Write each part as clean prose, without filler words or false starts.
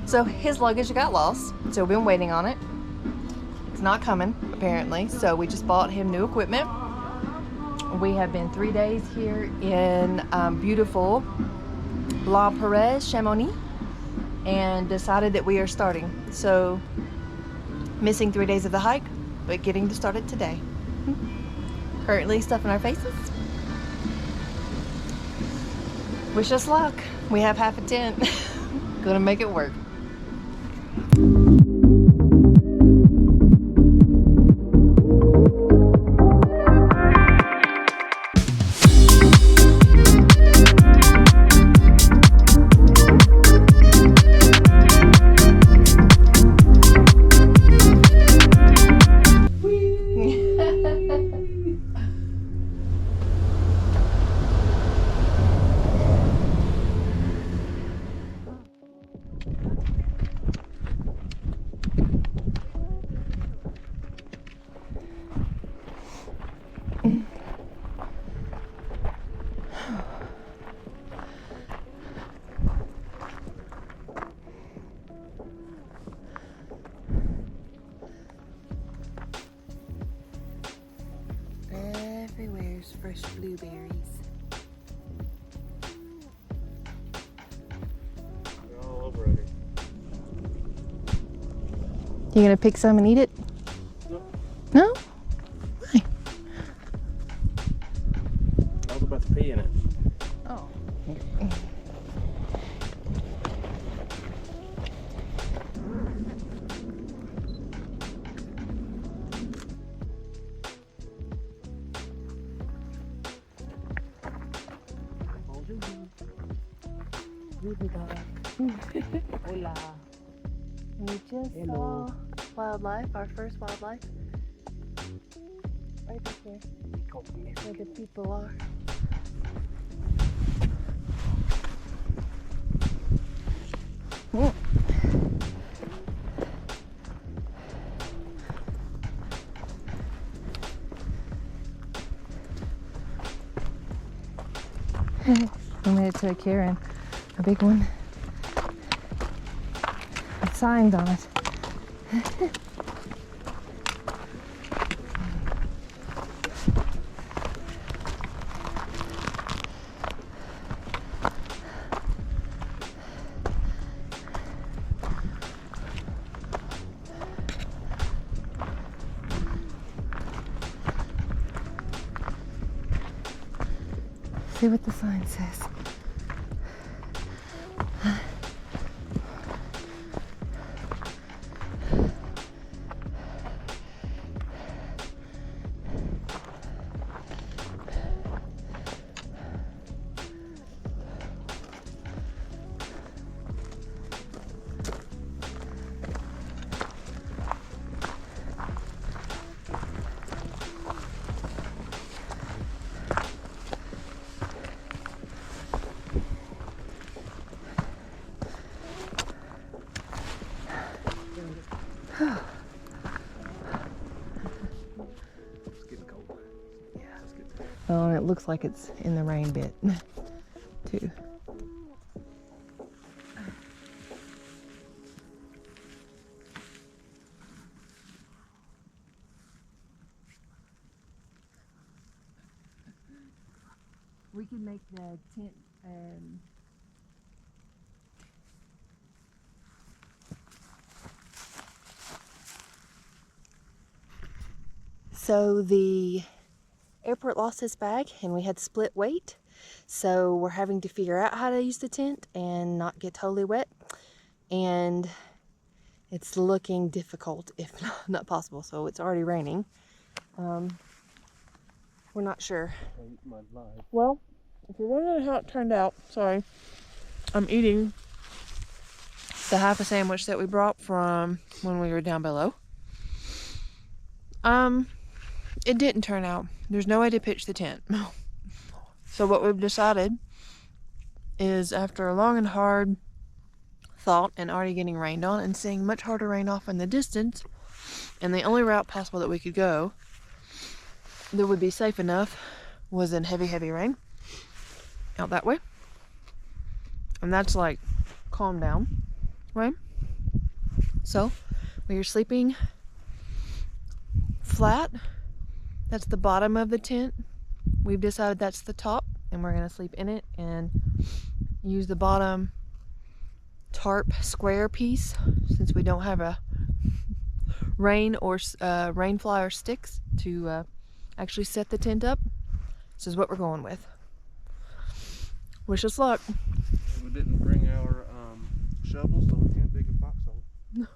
So his luggage got lost, so we've been waiting on it. It's not coming, apparently, so we just bought him new equipment. We have been 3 days here in beautiful La Perez, Chamonix, and decided that we are starting. So, missing 3 days of the hike, but getting to start it today. Currently stuffing our faces. Wish us luck. We have half a tent. Gonna make it work. Everywhere's fresh blueberries. They're all over it. You gonna pick some and eat it? No. No? Why? I was about to pee in it. Oh. Hola. We just Hello. saw wildlife, our first wildlife. Right up there, where the people are. Oh. We made it to a clearing, a big one. With signs on it. See what the sign says. It's getting cold. Yeah. It's getting cold. Well, and it looks like it's in the rain bit, too. We can make the tent, So the airport lost its bag and we had split weight. So we're having to figure out how to use the tent and not get totally wet. And it's looking difficult, if not possible. So it's already raining. We're not sure. Well, if you're wondering how it turned out, sorry, I'm eating the half a sandwich that we brought from when we were down below. It didn't turn out. There's no way to pitch the tent. So what we've decided is, after a long and hard thought and already getting rained on and seeing much harder rain off in the distance, and the only route possible that we could go that would be safe enough was in heavy, heavy rain out that way. And that's like calm down way. So we are sleeping flat. That's the bottom of the tent. We've decided that's the top, and we're gonna sleep in it and use the bottom tarp square piece since we don't have a rain fly or sticks to actually set the tent up. This is what we're going with. Wish us luck. We didn't bring our shovels, so we can't dig a foxhole. No.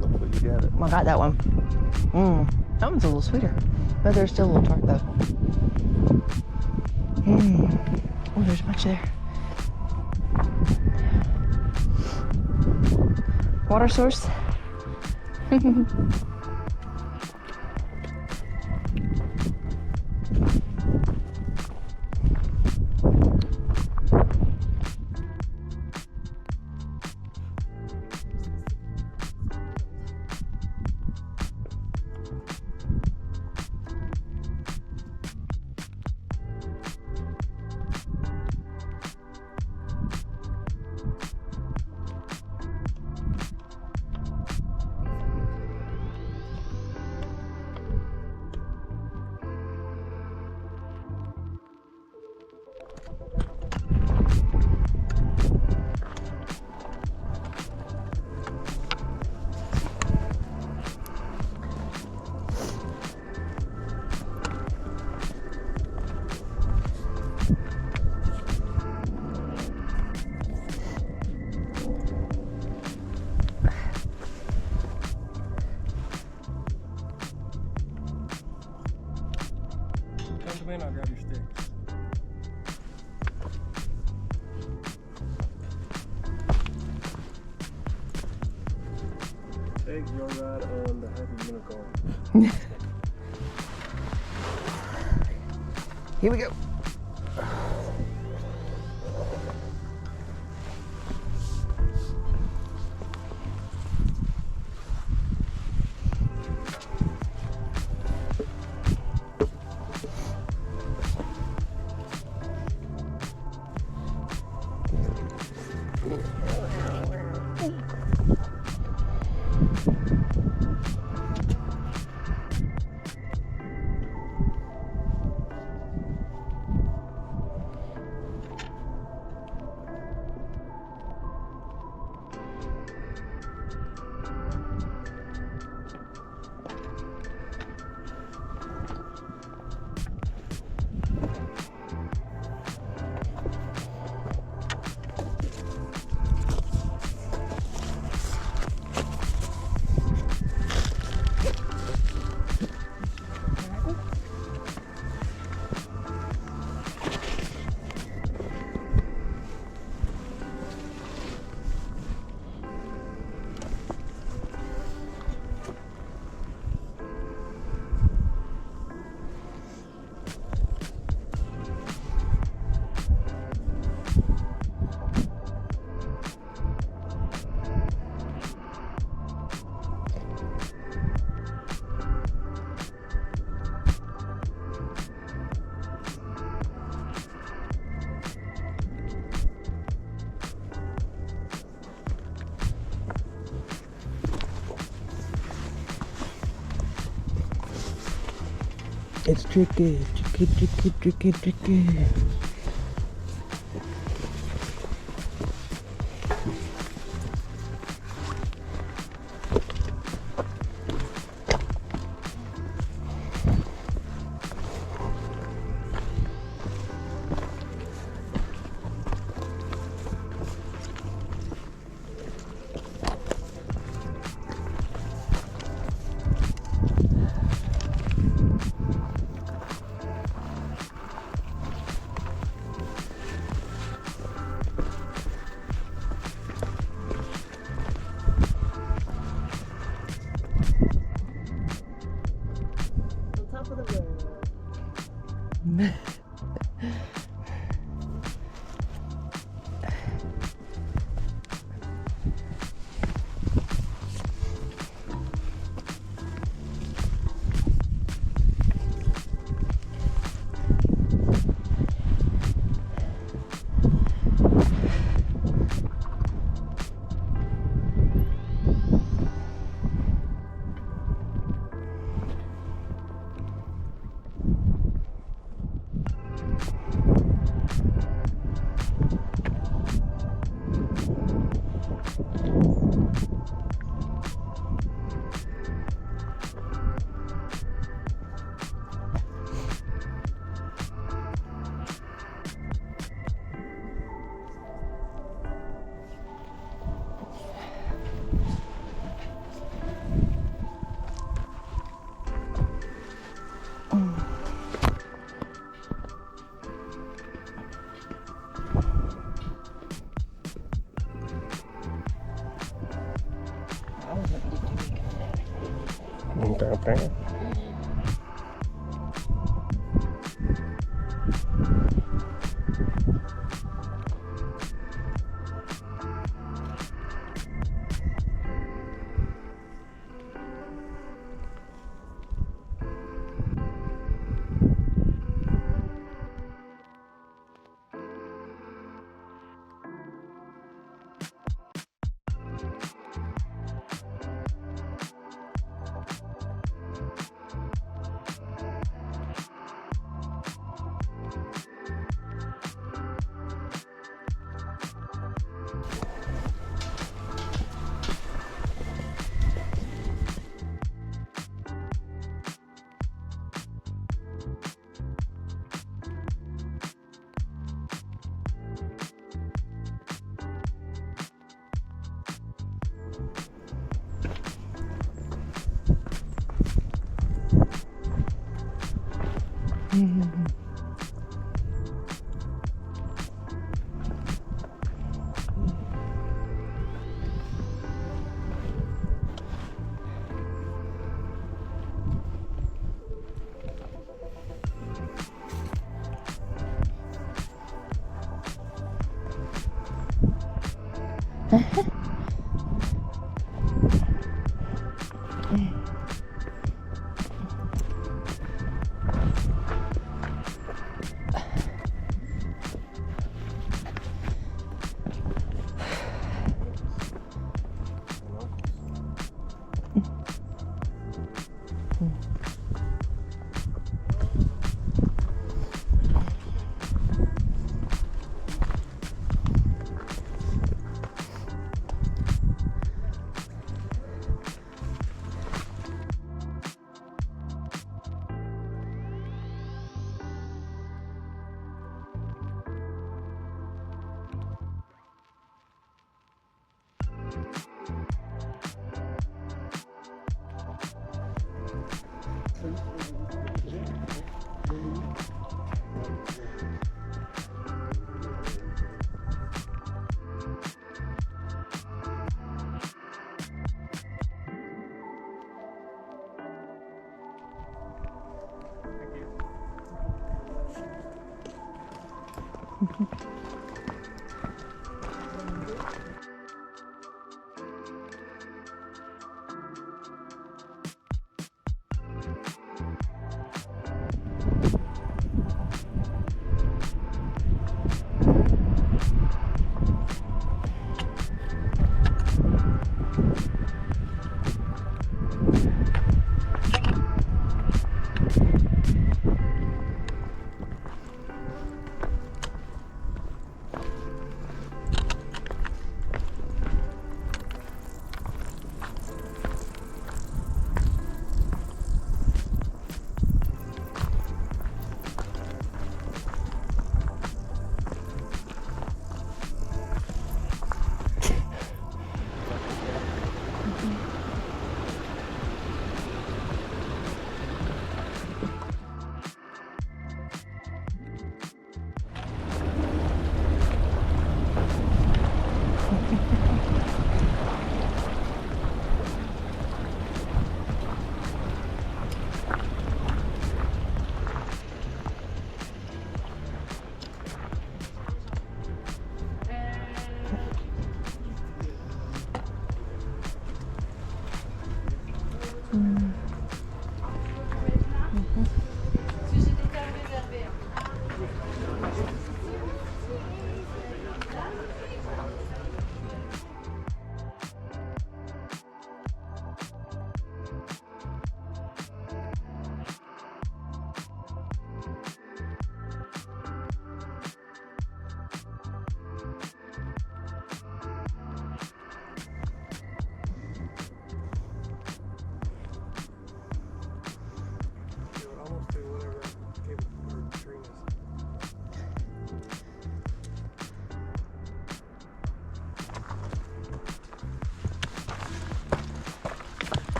Hopefully you got it. I got that one. That one's a little sweeter. But they're still a little tart though. Oh, there's a bunch there. Water source. Come to me and I'll grab your sticks. Take your ride on the Happy Unicorn. Here we go. It's tricky, tricky.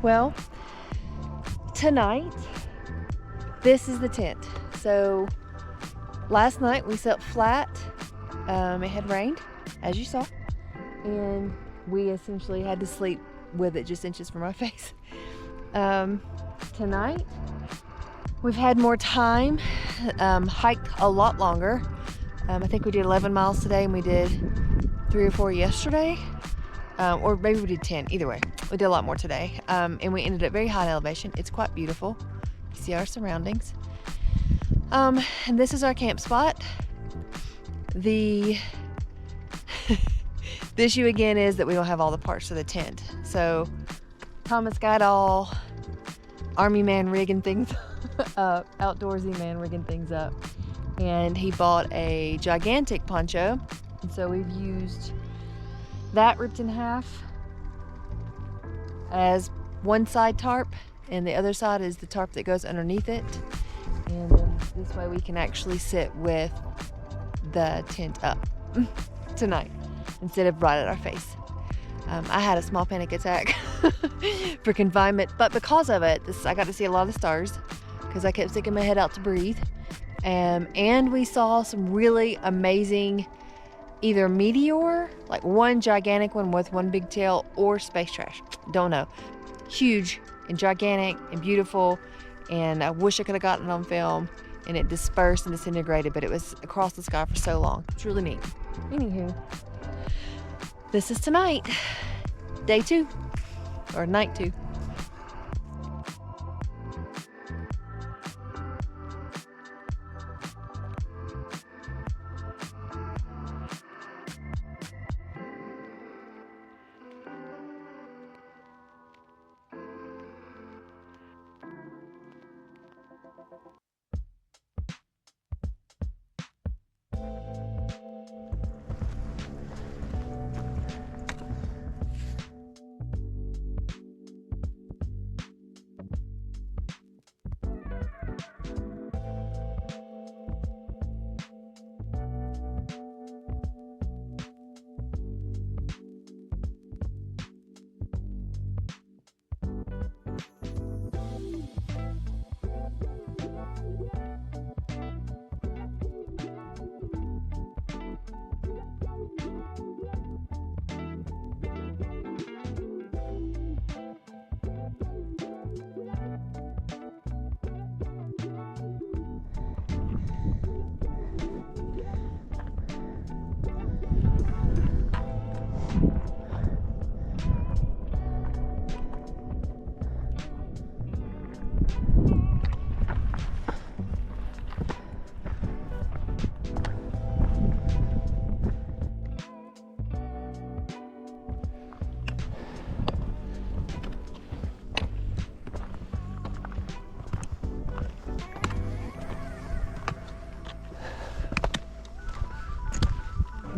Well, tonight, this is the tent. So last night we slept flat. It had rained, as you saw, and we essentially had to sleep with it just inches from my face. Tonight, We've had more time, hiked a lot longer. I think we did 11 miles today and we did 3 or 4 yesterday. Or maybe we did 10, either way. We did a lot more today. And we ended up very high in elevation. It's quite beautiful. You see our surroundings. And this is our camp spot. The issue again is that we don't have all the parts of the tent. So Thomas got all army man rigging things up, outdoorsy man rigging things up. And he bought a gigantic poncho. And so we've used that ripped in half as one side tarp, and the other side is the tarp that goes underneath it. And then this way we can actually sit with the tent up tonight instead of right at our face. I had a small panic attack for confinement, but because of it, I got to see a lot of stars because I kept sticking my head out to breathe. And we saw some really amazing either meteor, like one gigantic one with one big tail, or space trash. Don't know. Huge and gigantic and beautiful, and I wish I could have gotten it on film, and it dispersed and disintegrated, but it was across the sky for so long. It's really neat. Anywho, this is tonight, day 2, or night 2.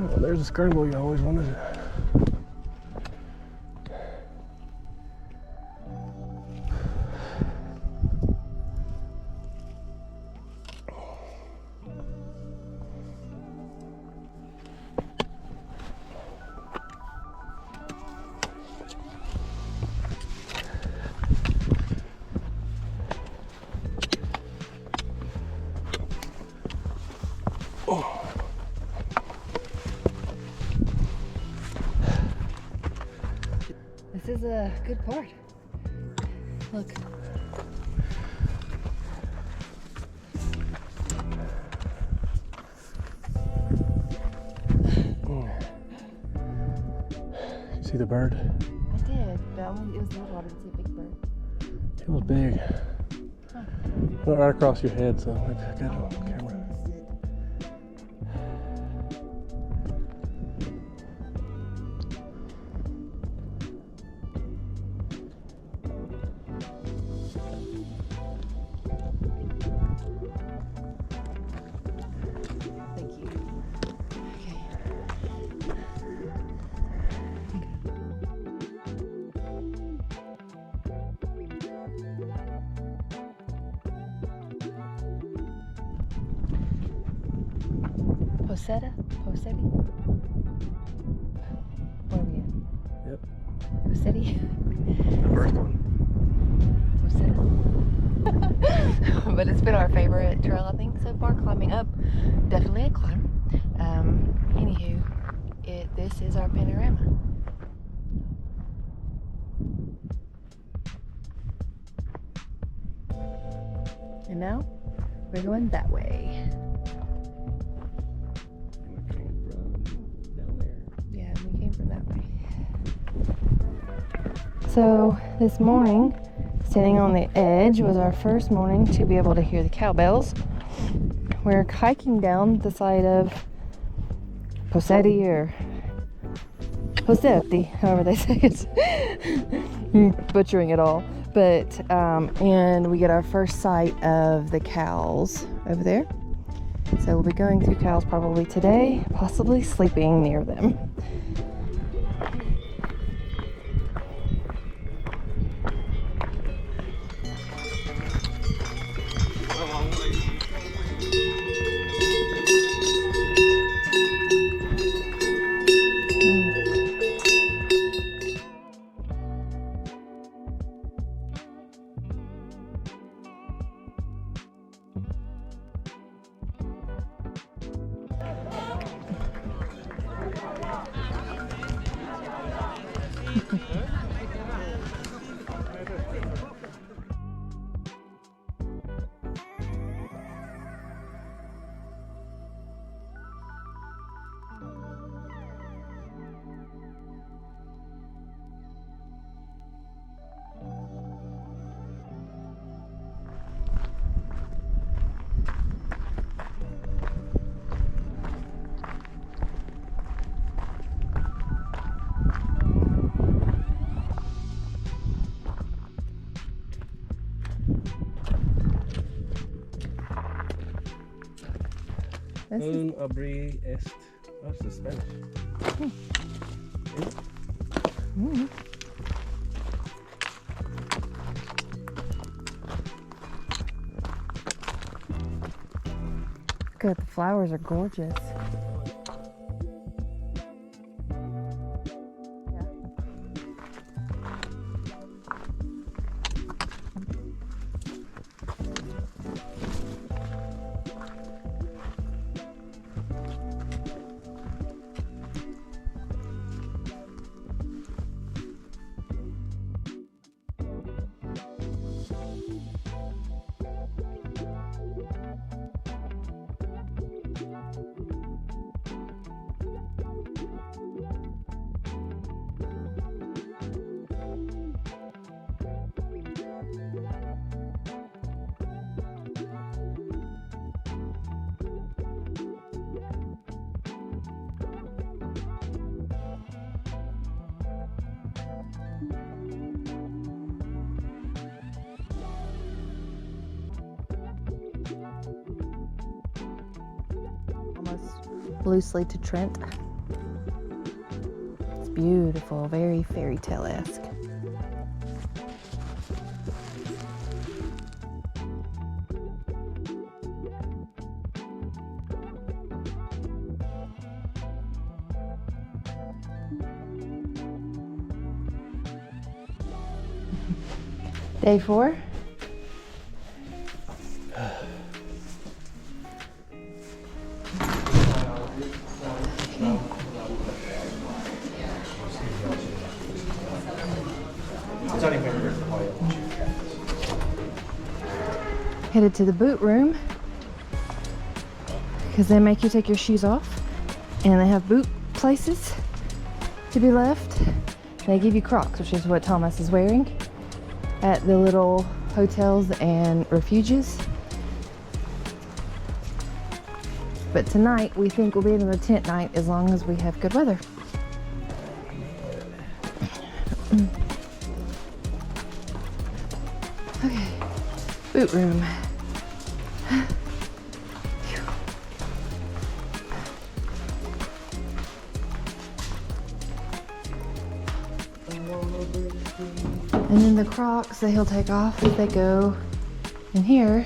Oh, there's a skirtle you always wanted. This is a good part. Look. You see the bird? I did, but it was little. I didn't see a big bird. It was big. Huh. Went right across your head, so maybe I got it on camera. Thank you. Okay. Posetta? Posetti? Where are we at? Yep. Posetti? The first one. Posetta. But it's been our favorite trail, I think, so far. Climbing up, definitely a climb. Anywho, this is our panorama. And now we're going that way. And we came from down there. Yeah, we came from that way. So this morning, standing on the edge was our first morning to be able to hear the cowbells. We're hiking down the side of Posetti or Posetti, however they say it. Butchering it all. But, and we get our first sight of the cows over there. So we'll be going through cows probably today, possibly sleeping near them. Un abri est. Oh, it's Spanish. Good, the flowers are gorgeous. Loosely to Trent. It's beautiful, very fairy tale-esque. Day 4. Headed to the boot room because they make you take your shoes off, and they have boot places to be left. They give you Crocs, which is what Thomas is wearing at the little hotels and refuges. But tonight we think we'll be in the tent night as long as we have good weather. Okay, boot room. And then the Crocs that he'll take off if they go in here.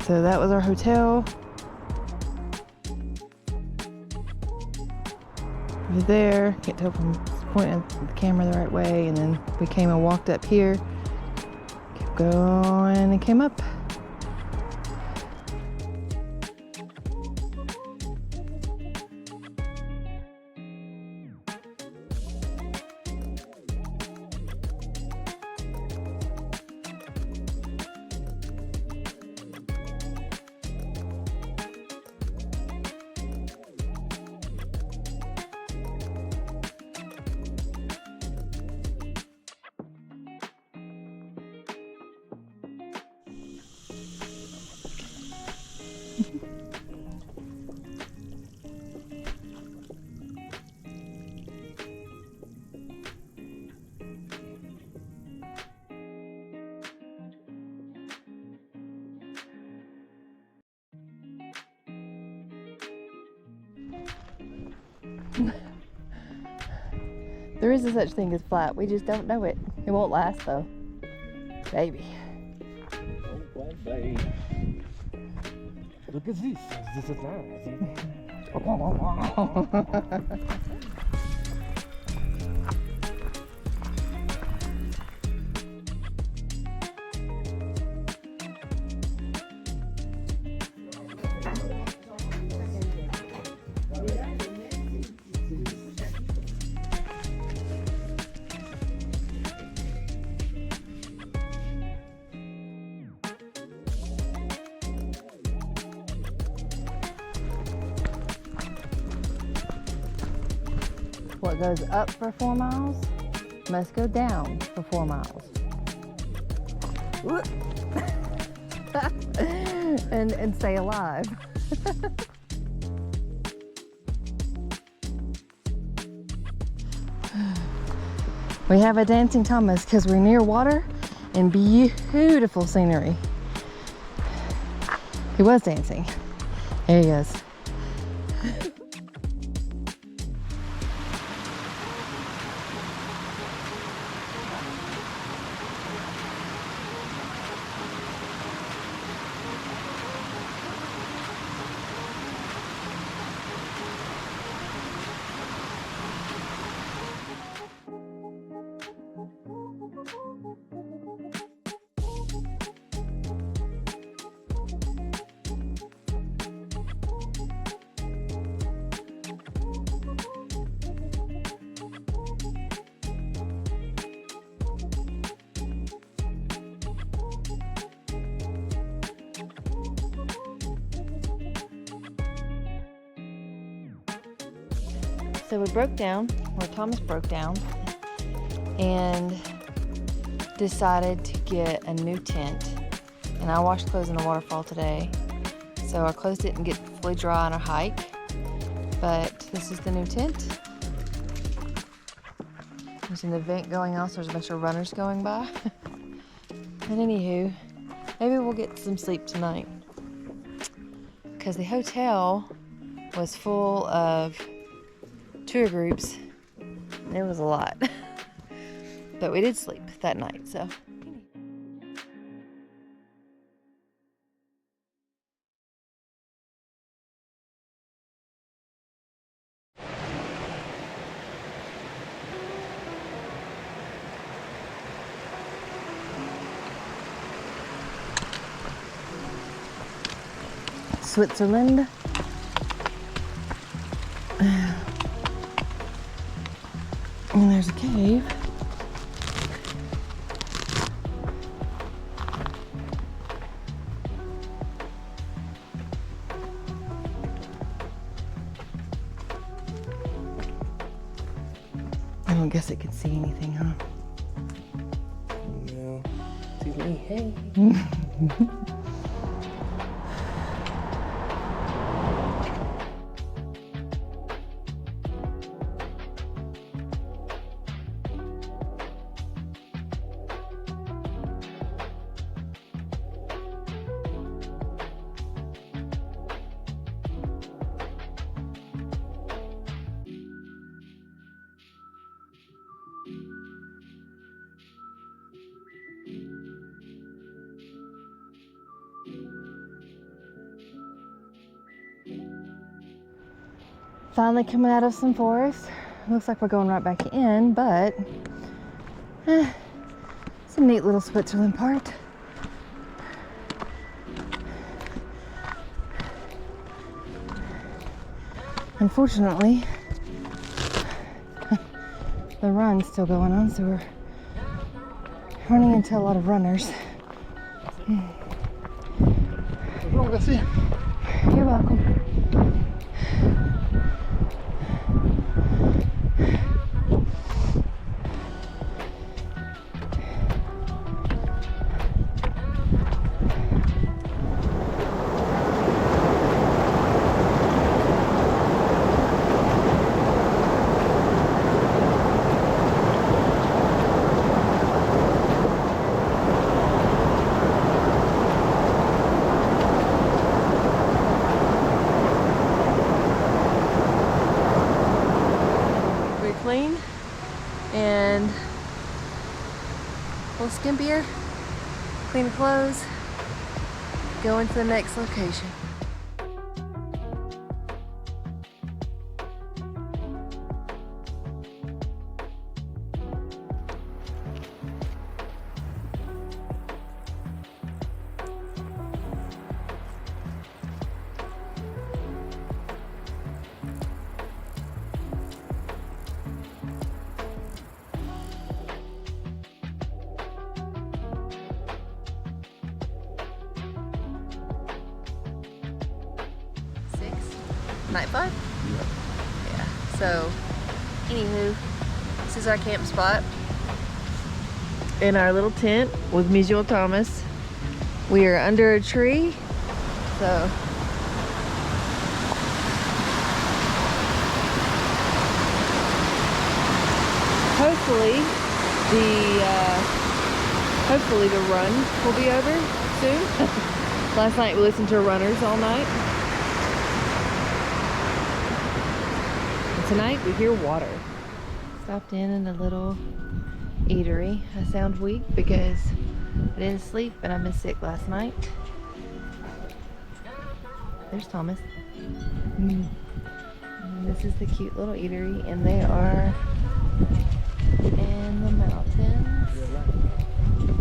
So that was our hotel. Over there, can't tell from pointing the camera the right way, and then we came and walked up here, kept going and came up. There is a such thing as flat. We just don't know it. It won't last though. Baby. Oh, baby. Look at this. This is nice. What goes up for 4 miles must go down for 4 miles. and stay alive. We have a dancing Thomas because we're near water and beautiful scenery. He was dancing. There he is. So we broke down, or Thomas broke down, and decided to get a new tent. And I washed clothes in the waterfall today, so our clothes didn't get fully dry on our hike, but this is the new tent. There's an event going on, so there's a bunch of runners going by. And anywho, maybe we'll get some sleep tonight, because the hotel was full of tour groups. It was a lot. But we did sleep that night, so. Switzerland. And there's a cave. I don't guess it could see anything, huh? No. See me, hey. Finally coming out of some forest. Looks like we're going right back in, but it's a neat little Switzerland part. Unfortunately, the run's still going on, so we're running into a lot of runners. You're welcome. Clean and a little skimpier, clean clothes, going to the next location. Night 5? Yeah. So, anywho, this is our camp spot. In our little tent with Monsieur Thomas. We are under a tree, so hopefully the run will be over soon. Last night we listened to runners all night. Tonight we hear water. Stopped in a little eatery. I sound weak because I didn't sleep and I've been sick last night. There's Thomas. And this is the cute little eatery, and they are in the mountains.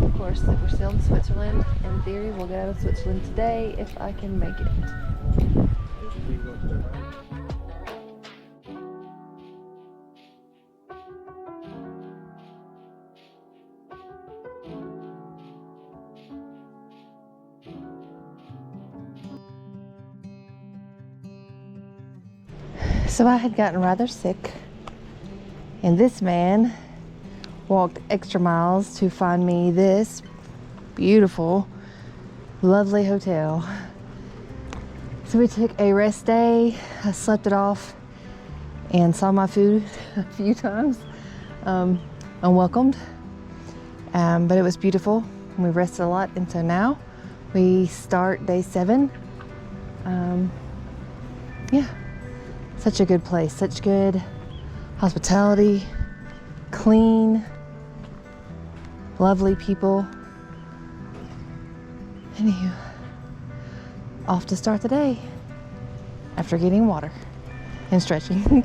Of course, we're still in Switzerland. In theory, we'll get out of Switzerland today if I can make it. So I had gotten rather sick, and this man walked extra miles to find me this beautiful, lovely hotel. So we took a rest day. I slept it off and saw my food a few times, unwelcomed, but it was beautiful. We rested a lot, and so now we start day 7. Yeah. Such a good place, such good hospitality, clean, lovely people. Anywho, off to start the day after getting water and stretching.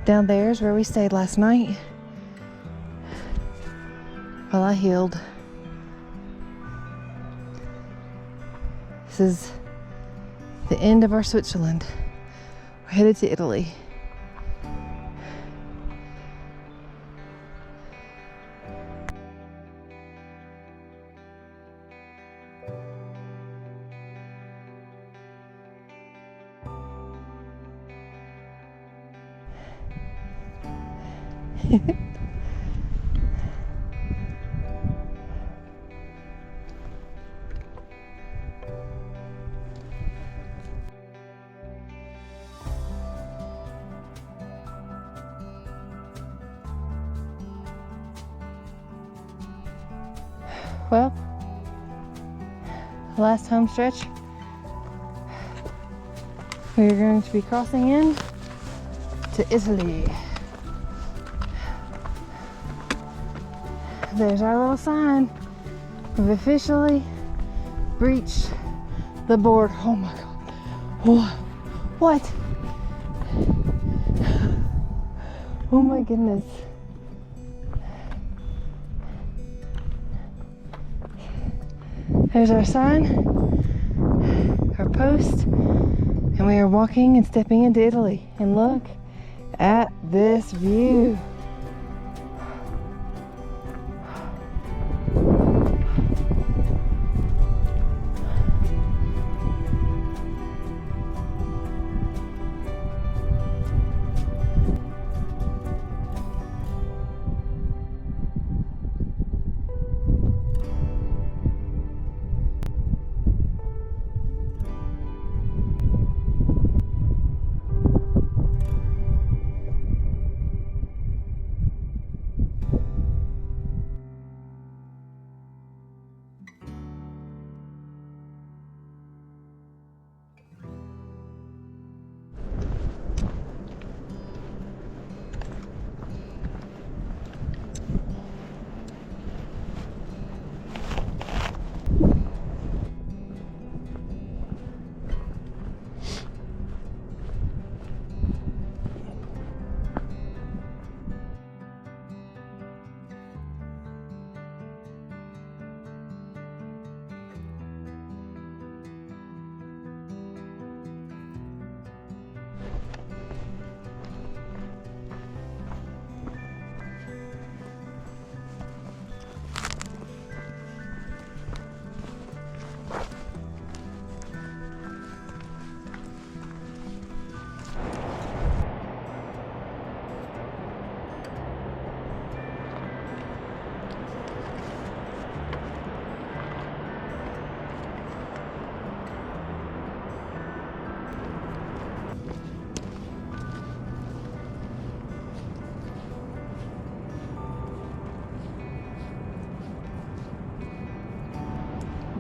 Down there is where we stayed last night while I healed. This is the end of our Switzerland. We're headed to Italy. Well, last home stretch, we are going to be crossing in to Italy. There's our little sign. We've officially breached the border. Oh my God. What? Oh my goodness. There's our sign, our post, and we are walking and stepping into Italy. And look at this view.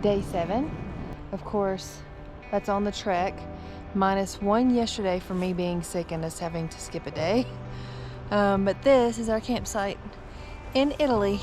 Day 7. Of course, that's on the trek. -1 yesterday for me being sick and us having to skip a day. But this is our campsite in Italy.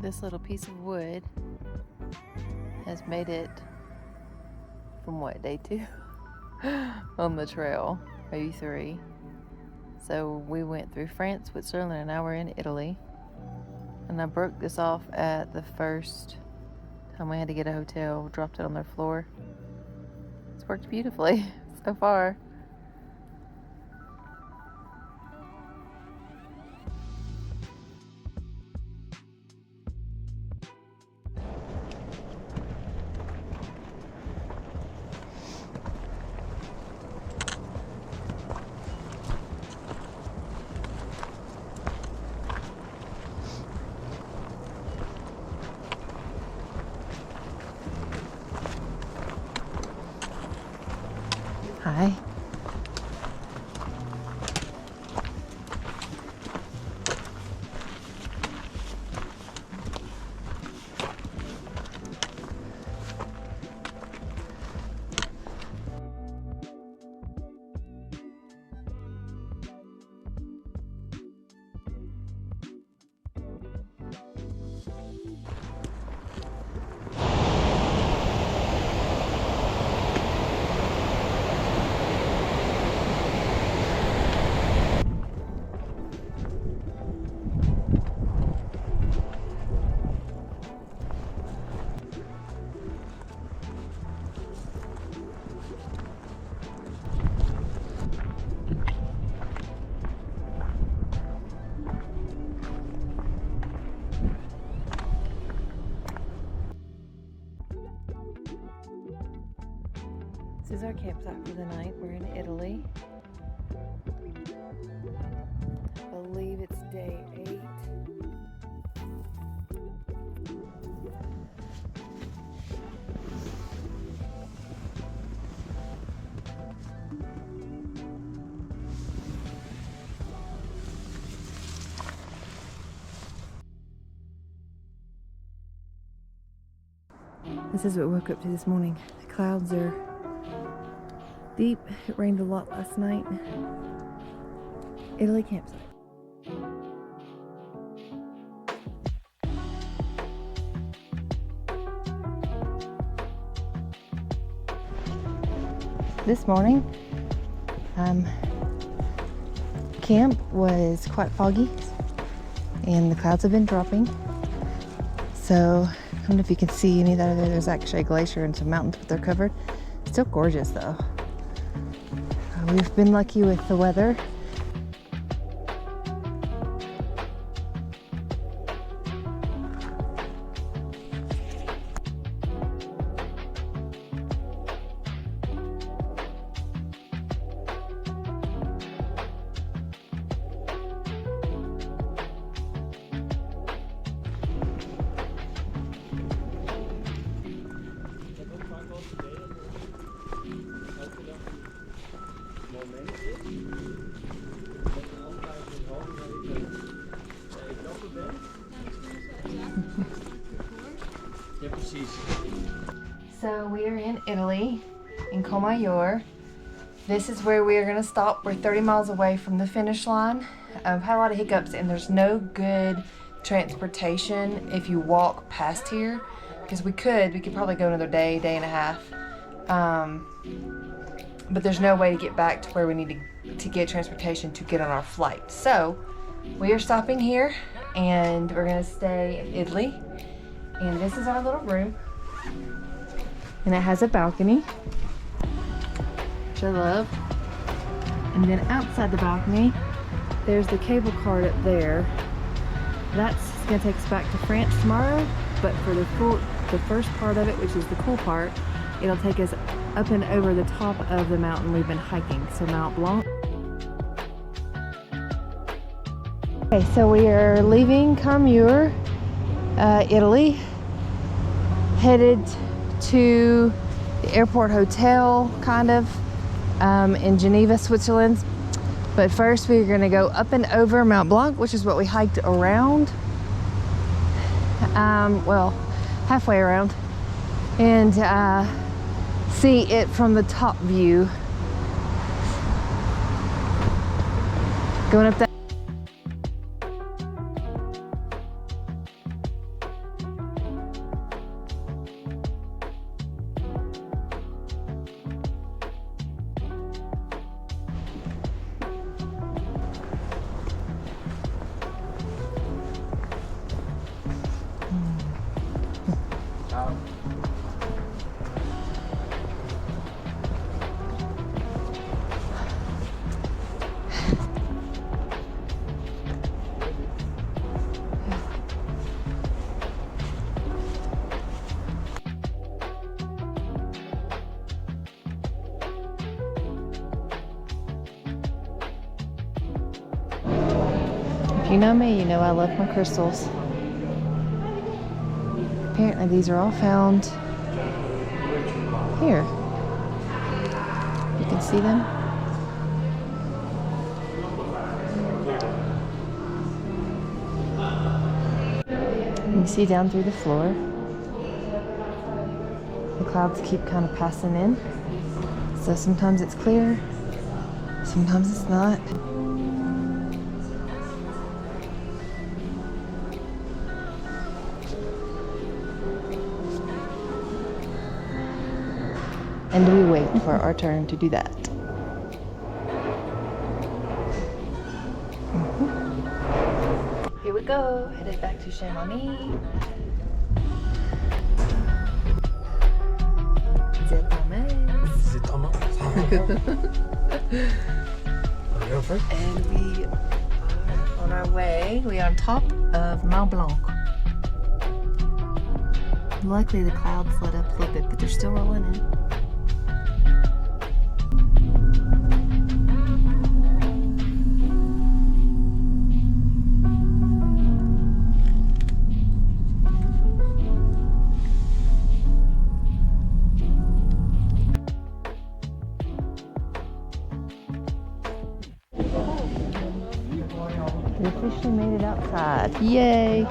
This little piece of wood has made it from what, day 2 on the trail, maybe 3. So we went through France, Switzerland, and now we're in Italy. And I broke this off at the first time we had to get a hotel, dropped it on their floor. It's worked beautifully so far. Hi. This is our campsite for the night. We're in Italy. I believe it's day 8. This is what we woke up to this morning. The clouds are deep. It rained a lot last night. Italy campsite. This morning, camp was quite foggy and the clouds have been dropping. So I don't know if you can see any of that. There's actually a glacier and some mountains, but they're covered. Still gorgeous though. We've been lucky with the weather. So we are in Italy, in Comayeur. This is where we are going to stop. We're 30 miles away from the finish line. I've had a lot of hiccups and there's no good transportation if you walk past here. Because we could probably go another day, day and a half. But there's no way to get back to where we need to get transportation to get on our flight. So we are stopping here and we're going to stay in Italy. And this is our little room. And it has a balcony, which I love. And then outside the balcony, there's the cable car up there. That's gonna take us back to France tomorrow, but for the first part of it, which is the cool part, it'll take us up and over the top of the mountain we've been hiking, so Mont Blanc. Okay, so we are leaving Comayeur, Italy, headed to the airport hotel, kind of, in Geneva, Switzerland. But first we're gonna go up and over Mont Blanc, which is what we hiked around. Well, halfway around. And see it from the top view. Going up that. If you know me, you know I love my crystals. Apparently these are all found here. You can see them. You can see down through the floor. The clouds keep kind of passing in. So sometimes it's clear, sometimes it's not. And we wait for our turn to do that. Here we go, headed back to Chamonix. And we are on our way. We are on top of Mont Blanc. Luckily the clouds let up a little bit, but they're still rolling in. officially made it outside. Yay!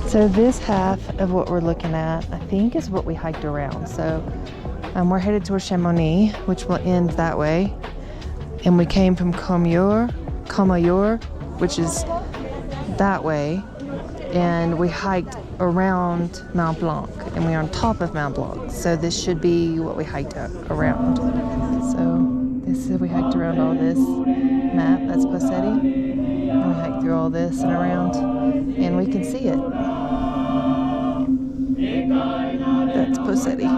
So this half of what we're looking at, I think, is what we hiked around. So we're headed towards Chamonix, which will end that way. And we came from Comayeur, which is that way. And we hiked around Mont Blanc, and we're on top of Mont Blanc. So this should be what we hiked around. So this is, we hiked around all this map, that's Posetti. And we hiked through all this and around, and we can see it. That's Posetti.